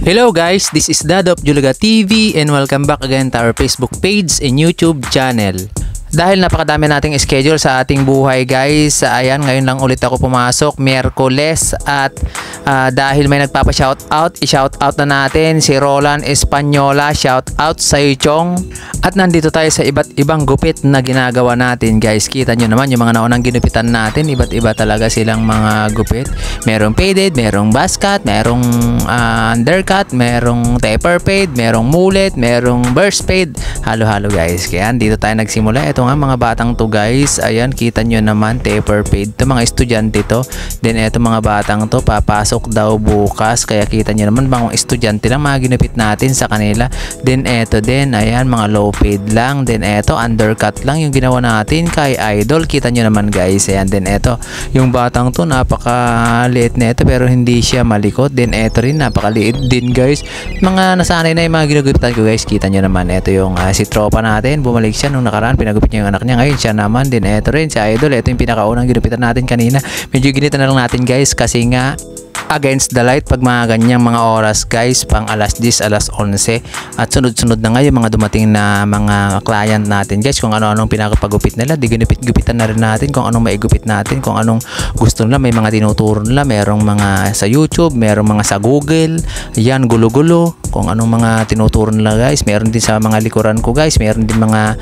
Hello guys, this is Dad of Julaga TV and welcome back again to our Facebook page and YouTube channel. Dahil napakadami nating schedule sa ating buhay guys, ayan, ngayon lang ulit ako pumasok, Miyerkules, at dahil may nagpapa-shoutout, i-shoutout na natin si Roland Española, shoutout sa Chong. At nandito tayo sa iba't ibang gupit na ginagawa natin guys. Kita nyo naman yung mga naunang ginupitan natin, iba't iba talaga silang mga gupit. Merong faded, merong buzz cut, merong undercut, merong taper fade, merong mullet, merong burst fade, halo-halo guys. Kaya dito tayo nagsimula. Ito nga mga batang to guys, ayan, kita nyo naman, taper fade to, mga estudyante to. Then eto mga batang to, papasok daw bukas, kaya kita nyo naman mga estudyante lang mga ginupit natin sa kanila. Then eto din, ayan, mga low fade lang. Then eto undercut lang yung ginawa natin kay Idol, kita nyo naman guys. Ayan, then eto yung batang to, napakaliit na ito pero hindi siya malikot. Then eto rin, napakaliit din guys. Mga nasanay na yung mga ginugupitan ko guys, kita nyo naman. Eto yung si tropa natin, bumalik siya nung nakaraan, pinagupit niya yung anak niya, ngayon siya naman. Din eto rin si Idol, eto yung pinakaunang ginupitan natin kanina. Medyo ginita na lang natin guys kasi nga against the light pag mga ganyang mga oras guys, pang alas 10, alas 11, at sunod-sunod na nga yung mga dumating na mga client natin guys, kung ano-anong pinakapagupit nila, di ginupit-gupitan na rin natin kung anong maigupit natin, kung anong gusto nila. May mga tinuturo nila, merong mga sa YouTube, merong mga sa Google, yan, gulo-gulo kung anong mga tinuturo nila guys. Meron din sa mga likuran ko guys, meron din mga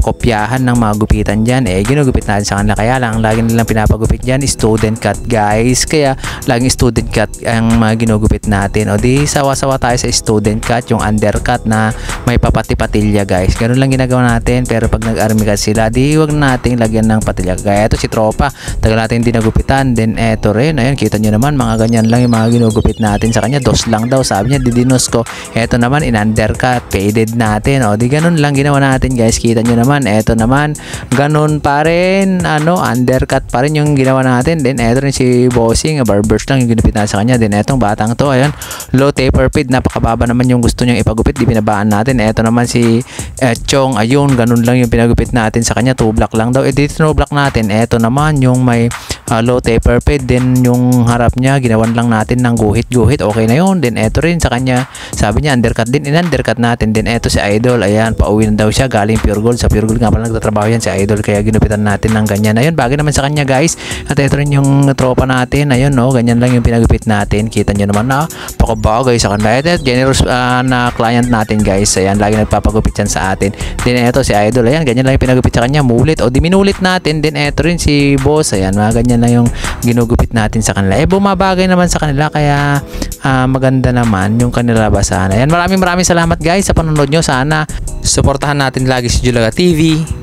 kopyahan ng mga gupitan dyan, ginugupit natin sa kanila. Kaya lang, lagi nilang pinapagupit dyan student cut guys, kaya laging student cut ang mga ginugupit natin. O di sawa-sawa tayo sa student cut, yung undercut na may papati-patilya guys. Ganun lang ginagawa natin, pero pag nag-army cut sila, di wag nating lagyan ng patilya. Kaya ito si tropa, tagal natin din nagupitan. Then eto rin, ayan, kita nyo naman, mga ganyan lang yung mga ginugupit natin sa kanya. Dos lang daw, sabi niya, didinos ko. Eto naman, in undercut, faded natin. O di ganun lang ginawa natin guys, kita nyo naman. Eto naman, ganun pa rin, undercut pa rin yung ginawa natin. Then eto rin si Bossing, barbers lang yung ginupit na sa kanya. Din etong batang to, ayan, low taper fade, napakababa naman yung gusto niyang ipagupit, di binabaan natin. Eto naman si Chong, ayun, ganun lang yung pinagupit natin sa kanya, 2 block lang daw. Dito 2 block natin. Eto naman yung may low taper fade, din yung harap niya ginawan lang natin ng guhit-guhit, okay na yun. Din eto rin sa kanya, sabi niya undercut din, in-undercut natin. Din eto si Idol, ayan, pauwi na daw siya galing Pure Gold. Sa Pure Gold nga pala nagtatrabaho yan si Idol, kaya ginupitan natin ng ganyan. Ayun, bagay naman sa kanya guys. At eto rin yung tropa natin, ayun, no, ganyan lang yung pinagupit natin. Kita nyo naman na pakabagay sa kanila. Ito, generous na client natin guys. Ayan, lagi nagpapagupit yan sa atin. Din eto si Idol, ayan, ganyan lang yung pinagupit sa kanya, mulit o diminulit natin. Din eto rin si Boss, ayan, mga ganyan lang yung ginugupit natin sa kanila. Bumabagay naman sa kanila, kaya maganda naman yung kanila basahan. Ayan, maraming salamat guys sa panonood nyo. Sana suportahan natin lagi si Julaga TV.